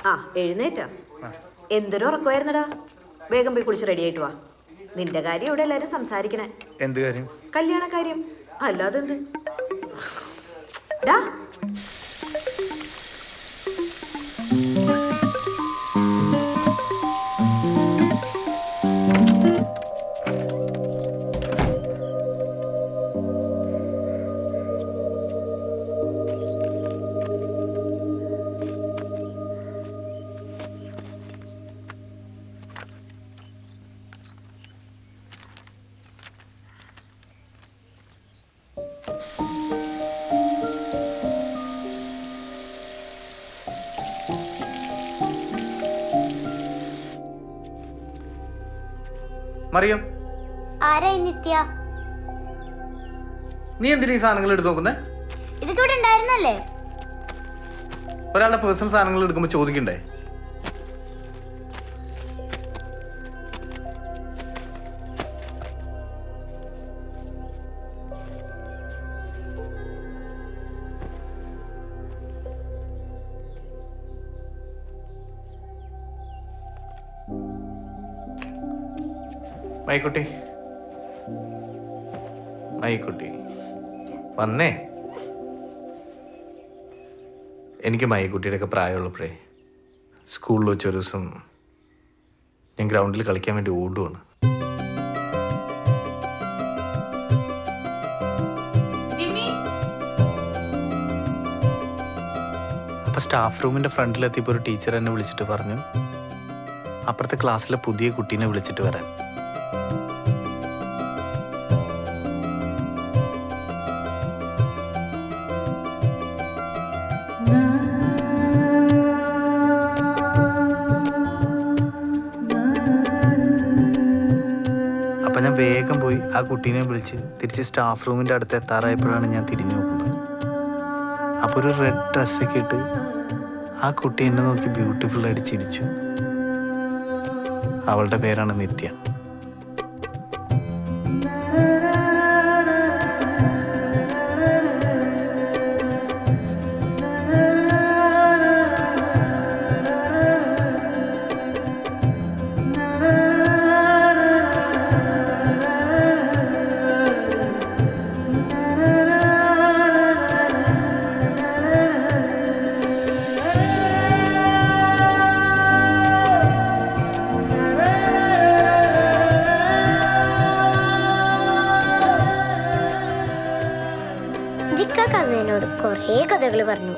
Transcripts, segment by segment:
ആ എഴുന്നേറ്റാ. എന്തൊരു ഉറക്കമായിരുന്നടാ. വേഗം പോയി കുളിച്ച് റെഡി ആയിട്ട് വാ. നിന്റെ കാര്യം ഇവിടെ എല്ലാരും സംസാരിക്കണേ. എന്ത് കാര്യം? കല്യാണ കാര്യം. അല്ലാതെന്ത് ഡാ. മറിയം, ആരായി നിത്യ? നീ എന്തിനാ ഈ സാധനങ്ങൾ എടുത്ത് നോക്കുന്നേ? ഇതൊക്കെ ഇവിടെ ഉണ്ടായിരുന്നല്ലേ? ഒരാളുടെ പേഴ്സണൽ സാധനങ്ങൾ എടുക്കുമ്പോൾ ചോദിക്കണ്ടേ? മൈക്കുട്ടി, മൈക്കുട്ടി വന്നേ. എനിക്ക് മൈക്കുട്ടിയുടെ ഒക്കെ പ്രായമുള്ളപ്പോഴേ സ്കൂളിൽ വെച്ചൊരു ദിവസം ഞാൻ ഗ്രൗണ്ടിൽ കളിക്കാൻ വേണ്ടി ഓടുവാണ്. അപ്പോൾ സ്റ്റാഫ് റൂമിൻ്റെ ഫ്രണ്ടിലെത്തിയപ്പോൾ ഒരു ടീച്ചർ എന്നെ വിളിച്ചിട്ട് പറഞ്ഞു അപ്പുറത്തെ ക്ലാസ്സിലെ പുതിയ കുട്ടീനെ വിളിച്ചിട്ട് വരാൻ. അപ്പം ഞാൻ വേഗം പോയി ആ കുട്ടീനെ വിളിച്ച് തിരിച്ച് സ്റ്റാഫ് റൂമിൻ്റെ അടുത്ത് എത്താറായപ്പോഴാണ് ഞാൻ തിരിഞ്ഞു നോക്കുന്നത്. അപ്പോൾ ഒരു റെഡ് ഡ്രസ്സൊക്കെ ഇട്ട് ആ കുട്ടി എന്നെ നോക്കി ബ്യൂട്ടിഫുള്ളായിട്ട് ചിരിച്ചു. അവളുടെ പേരാണ് നിത്യ. എന്നോട് കുറേ കഥകൾ പറഞ്ഞു.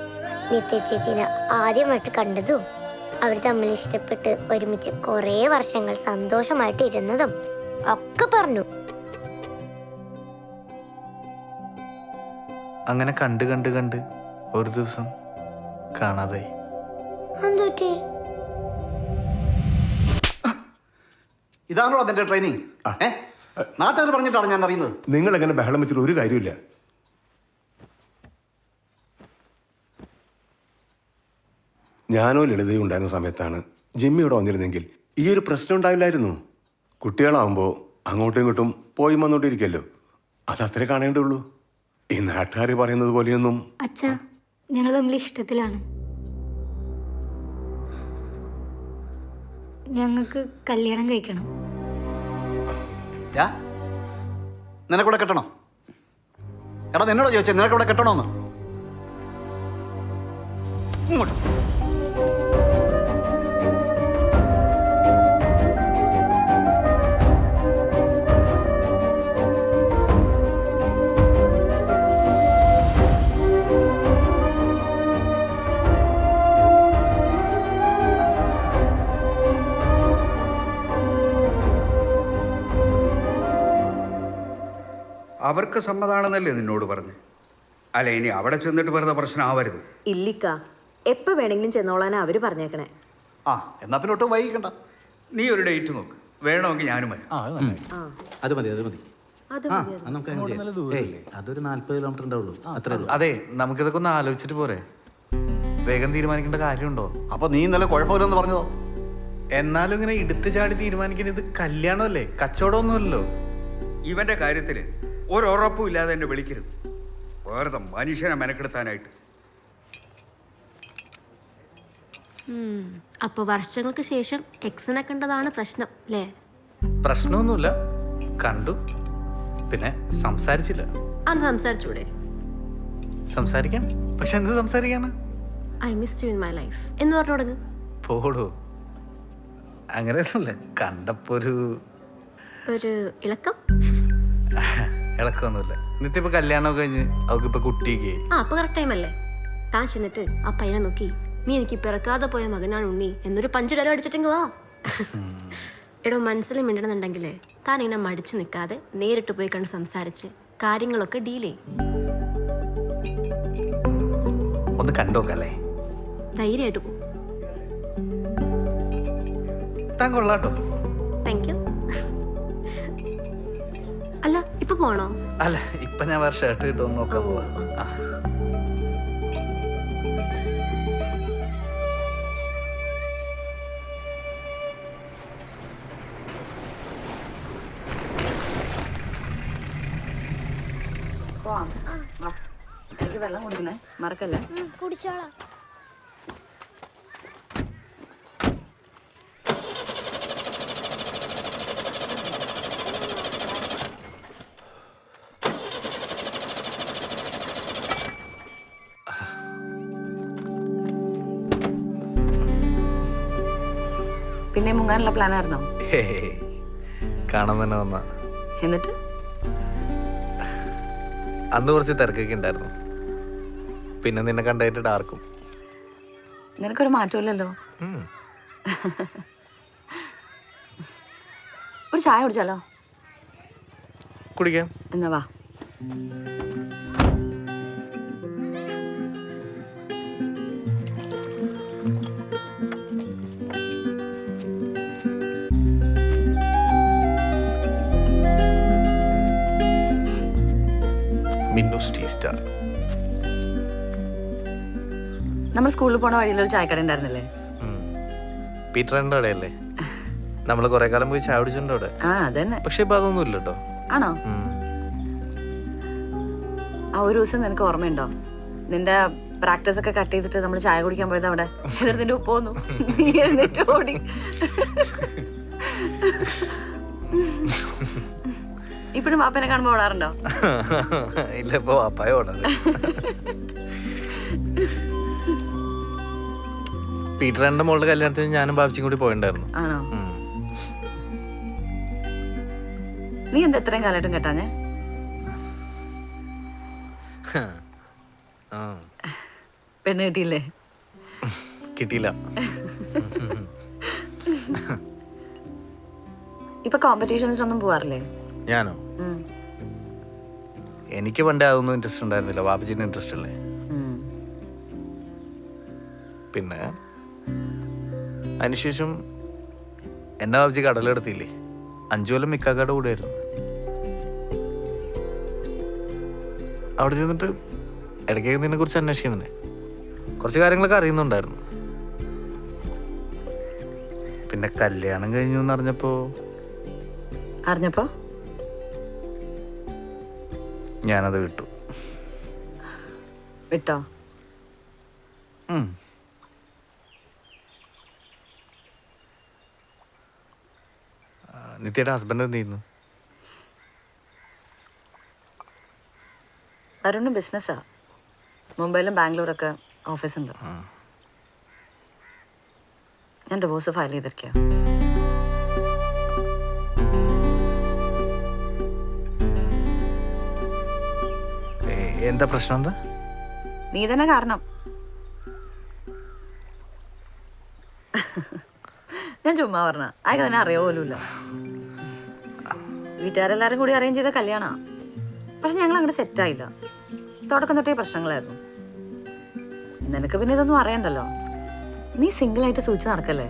നിത്യ ചേച്ചിനെ ആദ്യമായിട്ട് കണ്ടതും അവർ തമ്മിൽ ഇഷ്ടപ്പെട്ട് ഒരുമിച്ച് കുറേ വർഷങ്ങൾ സന്തോഷമായിട്ട് ഇരുന്നതും ഒക്കെ പറഞ്ഞു. അങ്ങനെ കണ്ട് കണ്ട് കണ്ട് ഒരു ദിവസം കാണാതായി. ഇതാണോ അതിന്റെ ട്രെയിനിങ്? നാട്ടുകാർ പറഞ്ഞിട്ടാണ് ഞാൻ അറിയുന്നത്. നിങ്ങൾ എങ്ങനെ ബഹളം വെച്ചിട്ട് ഒരു കാര്യമില്ല. ഞാനോ ലളിതയും ഉണ്ടായിരുന്ന സമയത്താണ് ജിമ്മി ഇവിടെ വന്നിരുന്നെങ്കിൽ ഈ ഒരു പ്രശ്നം ഉണ്ടാവില്ലായിരുന്നു. കുട്ടികളാവുമ്പോൾ അങ്ങോട്ടും ഇങ്ങോട്ടും പോയി വന്നോണ്ടിരിക്കല്ലോ, അത് അത്രേ കാണേണ്ടുള്ളൂ. ഈ നാട്ടുകാർ പറയുന്നത് പോലെയൊന്നും. അച്ഛാ, ഞങ്ങൾ തമ്മിൽ ഇഷ്ടത്തിലാണ്. ഞങ്ങൾക്ക് കല്യാണം കഴിക്കണം. നിനക്കൂടെ കെട്ടണോ? എടാ നിന്നോട് ചോദിച്ചേ, നിനക്കൂടെ കെട്ടണോന്ന്? ഇങ്ങോട്ട് അവർക്ക് സമ്മതാണെന്നല്ലേ നിന്നോട് പറഞ്ഞു? അല്ല, ഇനി അവിടെ ചെന്നിട്ട് വെറുതെ പ്രശ്നം ആവരുത്. ഇല്ലിക്ക, എപ്പോ വേണമെങ്കിലും ചെന്നോളാനാ അവര് പറഞ്ഞേക്കണേ. എന്നാ പിന്നെ ഒട്ടും വൈകിക്കണ്ട. നീ ഒരു ഡേറ്റ് നോക്ക്, വേണമെങ്കിൽ ഞാനും വരാം. അത് മതി, അത് മതി. അതൊരു 40 കിലോമീറ്റർ ഉണ്ടാവുള്ളൂ, അത്രേ ഉള്ളൂ. അതെ, നമുക്കിതൊക്കെ ഒന്ന് ആലോചിച്ചിട്ട് പോരെ? വേഗം തീരുമാനിക്കേണ്ട കാര്യമുണ്ടോ? അപ്പൊ നീ ഇന്നലെ കുഴപ്പമില്ലെന്ന് പറഞ്ഞതോ? എന്നാലും ഇങ്ങനെ എടുത്തു ചാടി തീരുമാനിക്കുന്നത് കല്യാണമല്ലേ, കച്ചവടമൊന്നുമല്ലോ. ഇവന്റെ കാര്യത്തിൽ ഒരുറപ്പും ഇല്ലാതെ എന്നെ വിളിക്കരുത്, വെറുതെ മനുഷ്യനെ മെനക്കെടുത്താനായിട്ട്. അപ്പോൾ വർഷങ്ങൾക്ക് ശേഷം എക്സിനെ കണ്ടതാണ് പ്രശ്നം അല്ലേ? പ്രശ്നമൊന്നുമില്ല, കണ്ടു, പിന്നെ സംസാരിച്ചില്ല. അന്ന് സംസാരിച്ചൂടെ? സംസാരിക്കാം, പക്ഷെ എന്ത് സംസാരിക്കാണ്? I miss you in my life എന്ന് പറഞ്ഞു തുടങ്ങ്. പോടോ, അങ്ങനെയൊന്നുമില്ല. കണ്ടപ്പോ ഒരു ഇളക്കം. ഇളക്കൊന്നുമില്ല. നിത്യ ഇപ്പൊ കല്യാണമൊക്കെ കഴിഞ്ഞ് അവൾക്കിപ്പോ കുട്ടിയൊക്കെ. അപ്പോൾ കറക്റ്റ് ടൈം അല്ലേ? താൻ ചെന്നിട്ട് ആ പയ്യനെ നോക്കി, നീ എനിക്ക് പിറക്കാതെ പോയ മകനാണ് ഉണ്ണി എന്നൊരു പഞ്ച് ഡയലോഗ് അടിച്ചിട്ടെങ്കിൽ വാ. എടോ, മനസ്സിൽ മിണ്ടണമെന്നുണ്ടെങ്കിലേ താൻ ഇങ്ങനെ മടിച്ചു നിൽക്കാതെ നേരിട്ട് പോയി കണ്ട് സംസാരിച്ച് കാര്യങ്ങളൊക്കെ ഡീൽ ചെയ്യും. ഒന്ന് കണ്ടോക്കല്ലേ? ധൈര്യമായിട്ട് പോകും. താൻ കൊള്ളാട്ടോ. Thank you. അല്ല, ഇപ്പൊ പോണോ? അല്ല, ഇപ്പൊ ഞാൻ വേറെ ഷർട്ട് കിട്ടുമെന്ന് നോക്കാൻ പോവാ. എനിക്ക് വെള്ളം കുടിക്കണേ, മറക്കല്ലേ. കുടിച്ചോളാം. പിന്നെ മുങ്ങാനുള്ള പ്ലാൻ ആയിരുന്നോ? കാണാൻ തന്നെ വന്ന. എന്നിട്ട് അന്ന് കുറച്ച് തിരക്കൊക്കെ ഉണ്ടായിരുന്നു. പിന്നെ നിന്നെ കണ്ടായിട്ട് ഡാർക്കും. നിനക്കൊരു മാറ്റമില്ലല്ലോ. ഒരു ചായ കുടിച്ചാലോ? കുടിക്കാം. എന്നാ വാ. Minnu's tea star. നമ്മൾ സ്കൂളിൽ പോണ വഴിയിലൊരു ചായക്കട ഉണ്ടായിരുന്നില്ലേ? പീറ്ററിന്റെ അവിടെയല്ലേ? നമ്മള് കൊറേ കാലം പോയി ചായ കുടിച്ചിട്ടുണ്ട് അവിടെ. ആ, അതന്നെ. പക്ഷെ ഇപ്പൊ അതൊന്നും ഇല്ല കേട്ടോ. ആണോ? ആ ഒരു ദിവസം നിനക്ക് ഓർമ്മയുണ്ടോ? നിന്റെ പ്രാക്ടീസ് ഒക്കെ കട്ട് ചെയ്തിട്ട് നമ്മൾ ചായ കുടിക്കാൻ പോയത് അവിടെ. എന്നിട്ട് നിന്റെ ഉപ്പ് വന്നു, നീ എഴുന്നേറ്റ് ഓടി. ഇപ്പഴും വാപ്പനെ കാണുമ്പോ ഓടാറുണ്ടോ? ഇല്ല, ഇപ്പൊ വാപ്പായ ഓടാറ്. പീറ്ററിന്റെ മോളുടെ കല്യാണത്തിന് ഞാനും ബാബിച്ചും കൂടി പോയിണ്ടായിരുന്നു. ആണോ? നീ എന്താ എത്രയും കാലമായിട്ടും കേട്ടാഞ്ഞേ? പെണ്ണ് കിട്ടിയില്ലേ? കിട്ടിയില്ല. ഇപ്പൊ കോമ്പറ്റീഷൻസിനൊന്നും പോവാറില്ലേ? ഞാനോ? എനിക്ക് പണ്ടേ അതൊന്നും ഇൻട്രസ്റ്റ് ഉണ്ടായിരുന്നില്ല. ബാബുജിന് ഇൻട്രസ്റ്റ് അല്ലേ. പിന്നെ അതിനുശേഷം എന്നെ ബാബുജി കടലെടുത്തില്ലേ. 5 കൊല്ലം മിക്കാക്കാടെ കൂടെയായിരുന്നു. അവിടെ ചെന്നിട്ട് ഇടയ്ക്ക് നിന്നെ കുറിച്ച് അന്വേഷിക്കുന്നുണ്ട്. കുറച്ച് കാര്യങ്ങളൊക്കെ അറിയുന്നുണ്ടായിരുന്നു. പിന്നെ കല്യാണം കഴിഞ്ഞു എന്നറിഞ്ഞപ്പോ ഞാനത് വിട്ടു. വിട്ടോ? നിത്യയുടെ ഹസ്ബൻഡ് എന്ത് ചെയ്യുന്നു? അരുണ് ബിസിനസ്സാ. മുംബൈയിലും ബാംഗ്ലൂരൊക്കെ ഓഫീസുണ്ട്. ഞാൻ ഡിവോഴ്സ് ഫയൽ ചെയ്തിരിക്കുക. എന്താ പ്രശ്നം? എന്താ? നീ തന്നെ കാരണം. ഞാൻ ചുമ്മാ പറഞ്ഞ അയക്ക് തന്നെ അറിയോ പോലുമില്ല. വീട്ടുകാരെല്ലാരും കൂടി അറേഞ്ച് ചെയ്ത കല്യാണമാണ്. പക്ഷെ ഞങ്ങൾ അങ്ങോട്ട് സെറ്റായില്ല. തുടക്കം തൊട്ടേ പ്രശ്നങ്ങളായിരുന്നു. നിനക്ക് പിന്നെ ഇതൊന്നും അറിയണ്ടല്ലോ. നീ സിംഗിൾ ആയിട്ട് സൂക്ഷിച്ച് നടക്കല്ലേ?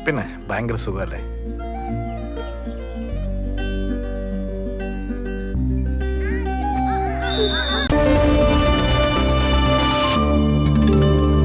പിന്നെ ഭയങ്കര സുഖമല്ലേ.